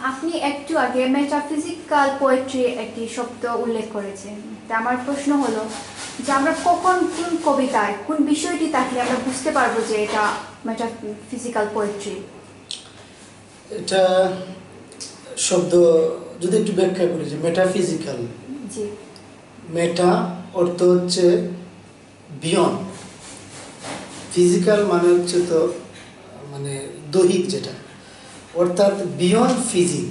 আপনি একটু আগে মেটাফিজিক্যাল পোয়েট্রি একটি শব্দ উল্লেখ করেছেন। তা আমার প্রশ্ন হলো যে আমরা কখন কোন কবিতায় কোন বিষয়টি থাকলে আমরা বুঝতে পারবো যে এটা মেটাফিজিক্যাল পোয়েট্রি? এটা শব্দ যদি একটু ব্যাখ্যা করি যে মেটাফিজিক্যাল, জি, মেটা অর্থ হচ্ছে বিয়ন্ড, ফিজিক্যাল মানে হচ্ছে তো মানে দৈহিক যেটা, অর্থাৎ বিয়ন্ড ফিজিক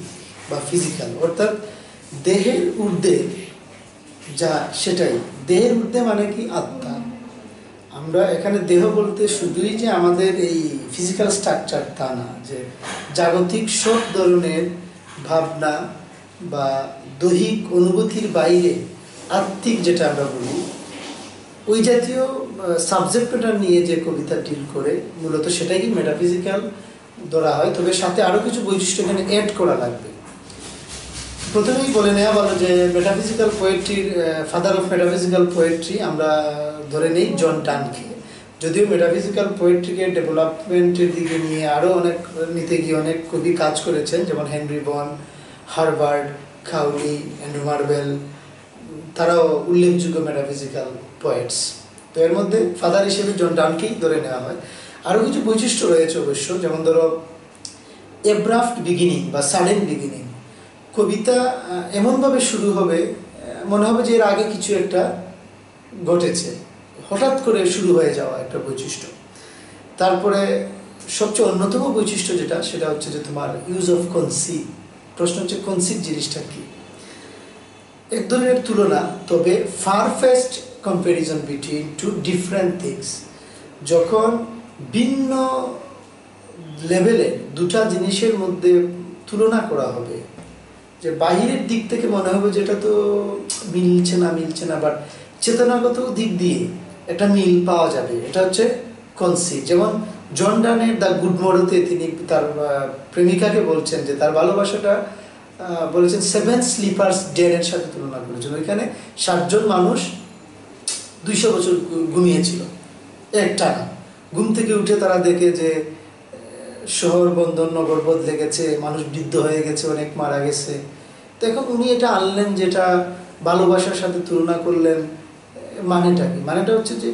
বা ফিজিক্যাল অর্থাৎ দেহের ঊর্ধ্বে যা, সেটাই। দেহের ঊর্ধ্বে মানে কি? আত্মা। আমরা এখানে দেহ বলতে শুধুই যে আমাদের এই ফিজিক্যাল স্ট্রাকচার তা না, যে জাগতিক সব ধরনের ভাবনা বা দৈহিক অনুভূতির বাইরে আত্মিক যেটা আমরা বলি, ওই জাতীয় সাবজেক্টটা নিয়ে যে কবিতা ডিল করে মূলত সেটাই কি মেটাফিজিক্যাল ধরা হয়। তবে সাথে আরও কিছু বৈশিষ্ট্য এখানে অ্যাড করা লাগবে। প্রথমেই বলে নেওয়া ভালো যে মেটাফিজিক্যাল পোয়েট্রির ফাদার অফ মেটাফিজিক্যাল পোয়েট্রি আমরা ধরে নেই জন ডানকে। যদিও মেটাফিজিক্যাল পোয়েট্রিকে ডেভেলপমেন্টের দিকে নিয়ে আরও অনেক নিতে গিয়ে অনেক কবি কাজ করেছেন, যেমন হেনরি বন, হারবার্ড, খাউলি, অ্যান্ড্রু মার্বেল, তারাও উল্লেখযোগ্য মেটাফিজিক্যাল পোয়েটস। তো এর মধ্যে ফাদার হিসেবে জন ডানকেই ধরে নেওয়া হয়। আরও কিছু বৈশিষ্ট্য রয়েছে অবশ্য, যেমন ধরো এব্রাফট বিগিনিং বা সাডেন বিগিনিং। কবিতা এমনভাবে শুরু হবে, মনে হবে যে এর আগে কিছু একটা ঘটেছে, হঠাৎ করে শুরু হয়ে যাওয়া একটা বৈশিষ্ট্য। তারপরে সবচেয়ে অন্যতম বৈশিষ্ট্য যেটা, সেটা হচ্ছে যে তোমার ইউজ অফ কনসিভ। প্রশ্ন হচ্ছে কনসিভ জিনিসটা কি? এক ধরনের তুলনা, তবে farfetched comparison between two different things. যখন ভিন্ন লেভেলে দুটা জিনিসের মধ্যে তুলনা করা হবে, যে বাহিরের দিক থেকে মনে হবে যে এটা তো মিলছে না, বাট চেতনাগত দিক দিয়ে একটা মিল পাওয়া যাবে, এটা হচ্ছে কনসিভ। যেমন জন ডানের দ্য গুড মরতে তিনি তার প্রেমিকাকে বলছেন যে তার ভালোবাসাটা বলেছেন 7 স্লিপার্স ডেনের সাথে তুলনা করেছেন। ওইখানে 60 জন মানুষ 200 বছর ঘুমিয়েছিল একটানা। ঘুম থেকে উঠে তারা দেখে যে শহর বন্দর নগর বদলে গেছে, মানুষ বৃদ্ধ হয়ে গেছে, অনেক মারা গেছে। তো এখন উনি এটা আনলেন, যেটা ভালোবাসার সাথে তুলনা করলেন। মানেটা কি? মানেটা হচ্ছে যে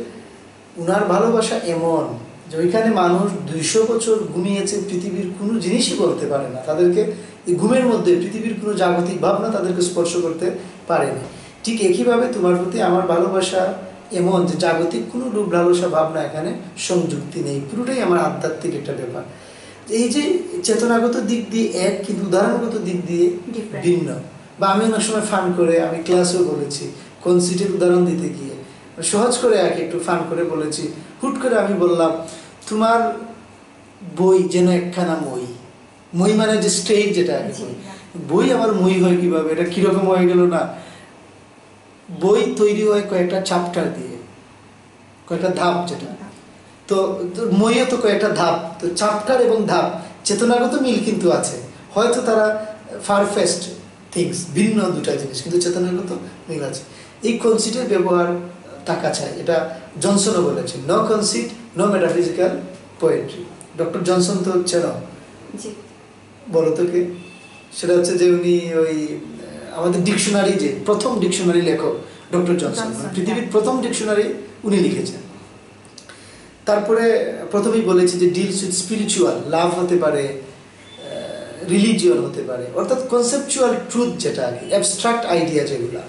উনার ভালোবাসা এমন যে ওইখানে মানুষ 200 বছর ঘুমিয়েছে, পৃথিবীর কোনো জিনিসই বলতে পারে না তাদেরকে। এই ঘুমের মধ্যে পৃথিবীর কোনো জাগতিক ভাবনা তাদেরকে স্পর্শ করতে পারেনি। ঠিক একইভাবে তোমার প্রতি আমার ভালোবাসা এমন যে জাগতিক কোনো রূপ লালসা ভাবনা এখানে সংযুক্তি নেই, পুরোটাই আমার আধ্যাত্মিক একটা ব্যাপার। এই যে চেতনাগত দিক দিয়ে এক, কিন্তু উদাহরণগত দিক দিয়ে ভিন্ন। বা আমি অনেক সময় ফান করে, আমি ক্লাসেও বলেছি কনসিটের উদাহরণ দিতে গিয়ে সহজ করে একটু ফান করে বলেছি। হুট করে আমি বললাম তোমার বই যেন একখানা মই। মই মানে যে স্ট্রেট যেটা, বই আমার মই হয় কিভাবে? এটা কিরকম হয়ে গেল না? বই তৈরি হয় কয়েকটা চ্যাপ্টার দিয়ে, কয়েকটা ধাপ, যেটা তো মইও তো কয়েকটা ধাপ। তো চ্যাপ্টার এবং ধাপ চেতনাগত মিল কিন্তু আছে, হয়তো তারা ফারফেস্ট থিংস, ভিন্ন দুটা জিনিস, কিন্তু চেতনাগত মিল আছে। এই কনসিটের ব্যবহার থাকা চাই, এটা জনসনও বলেছেন, no conceit no metaphysical poetry. Doctor Johnson তো হচ্ছে না, বলো তো কে? সেটা হচ্ছে যে উনি ওই আমাদের ডিকশনারি, যে প্রথম ডিকশনারি লেখক ডক্টর জনসন, পৃথিবীর প্রথম ডিকশনারি উনি লিখেছেন। তারপরে প্রথমেই বলেছি যে ডিলস উইথ স্পিরিচুয়াল, লাভ হতে পারে, রিলিজিয়ন হতে পারে, অর্থাৎ কনসেপচুয়াল ট্রুথ যেটা আর কি, অ্যাবস্ট্রাক্ট আইডিয়া যেগুলা,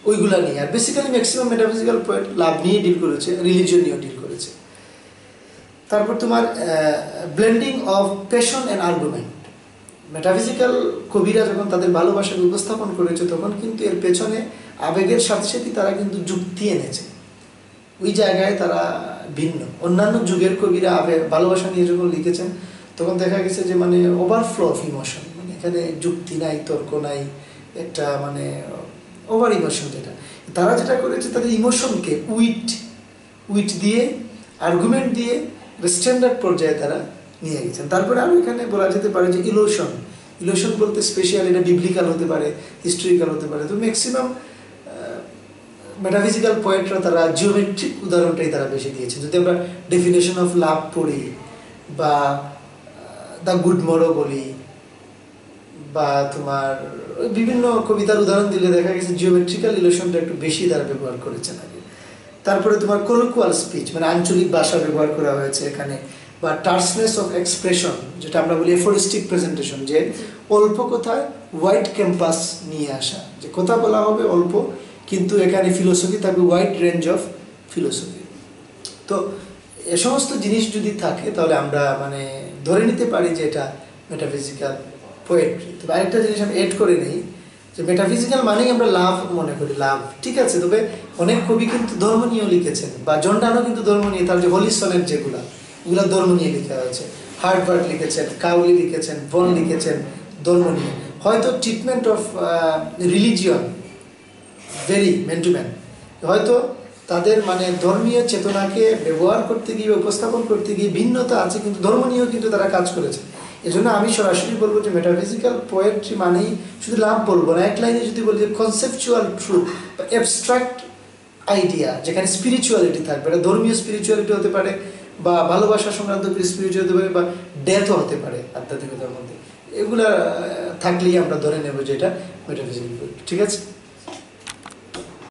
ওইগুলা নিয়ে। আর বেসিক্যালি ম্যাক্সিমাম মেটাফিজিক্যাল পোয়েট লাভ নিয়ে ডিল করেছে, রিলিজিয়ন নিয়েও ডিল করেছে। তারপর তোমার blending of passion and argument. Metaphysical কবিরা যখন তাদের ভালোবাসাকে উপস্থাপন করেছে, তখন কিন্তু এর পেছনে আবেগের সাথে সাথে তারা কিন্তু যুক্তি এনেছে। ওই জায়গায় তারা ভিন্ন। অন্যান্য যুগের কবিরা ভালোবাসা নিয়ে যখন লিখেছেন, তখন দেখা গেছে যে মানে ওভারফ্লো অফ ইমোশন, মানে এখানে যুক্তি নাই, তর্ক নাই, একটা মানে ওভার ইমোশন। যেটা তারা যেটা করেছে, তাদের ইমোশনকে উইট দিয়ে, আর্গুমেন্ট দিয়ে স্ট্যান্ডার্ড পর্যায়ে তারা নিয়ে গেছেন। তারপরে আরও এখানে বলা যেতে পারে যে ইলোশন বলতে স্পেশাল, এটা বিবলিক্যাল হতে পারে, হিস্টোরিক্যাল হতে পারে। তো ম্যাক্সিমাম মেটাফিজিক্যাল পোয়েটরা তারা জিওমেট্রিক উদাহরণটাই তারা বেশি দিয়েছেন। যদি আমরা ডেফিনেশন অফ লাভ পড়ি বা দ্য গুড মরো বলি বা তোমার ওই বিভিন্ন কবিতার উদাহরণ দিলে দেখা গেছে জিওমেট্রিক্যাল ইলিউশনটা একটু বেশি তারা ব্যবহার করেছেন আগে। তারপরে তোমার কলোকুয়াল স্পিচ মানে আঞ্চলিক ভাষা ব্যবহার করা হয়েছে এখানে, বা টার্সনেস অফ এক্সপ্রেশন যেটা আমরা বলি এফোরিস্টিক প্রেজেন্টেশন, যে অল্প কথায় ওয়াইড ক্যাম্পাস নিয়ে আসা, যে কথা বলা হবে অল্প কিন্তু এখানে ফিলোসফি থাকবে ওয়াইড রেঞ্জ অফ ফিলোসফি। তো এ সমস্ত জিনিস যদি থাকে তাহলে আমরা মানে ধরে নিতে পারি যে এটা মেটাফিজিক্যাল পোয়েট্রি। তবে আরেকটা জিনিস আমি এড করে নিই যে মেটাফিজিক্যাল মানেই আমরা লাভ মনে করি, লাভ ঠিক আছে, তবে অনেক কবি কিন্তু ধর্ম নিয়েও লিখেছেন, বা জন ডানও কিন্তু ধর্ম নিয়ে, তার যে হোলি সনেট যেগুলা ওগুলা ধর্ম নিয়ে লেখা হয়েছে। হার্টবার্ট লিখেছেন, কাউলি লিখেছেন, বন লিখেছেন ধর্ম নিয়ে। হয়তো treatment of religion very man to man, হয়তো তাদের মানে ধর্মীয় চেতনাকে ব্যবহার করতে গিয়ে উপস্থাপন করতে গিয়ে ভিন্নতা আছে, কিন্তু ধর্ম নিয়েও কিন্তু তারা কাজ করেছে। এজন্য আমি সরাসরি বলবো যে মেটাফিজিক্যাল পোয়েট্রি মানেই শুধু লাভ বলবো না, এক লাইনে যদি বলি যে কনসেপচুয়াল ট্রুথ বা অ্যাবস্ট্রাক্ট আইডিয়া যেখানে স্পিরিচুয়ালিটি থাকবে, এটা ধর্মীয় স্পিরিচুয়ালিটি হতে পারে বা ভালোবাসা সংক্রান্ত স্পিরিচুয়ালিটি হতে পারে বা ডেথও হতে পারে আধ্যাত্মিকতার মধ্যে। এগুলা থাকলেই আমরা ধরে নেব যে এটা মেটাফিজিক্যাল পোয়েট্রি। ঠিক আছে।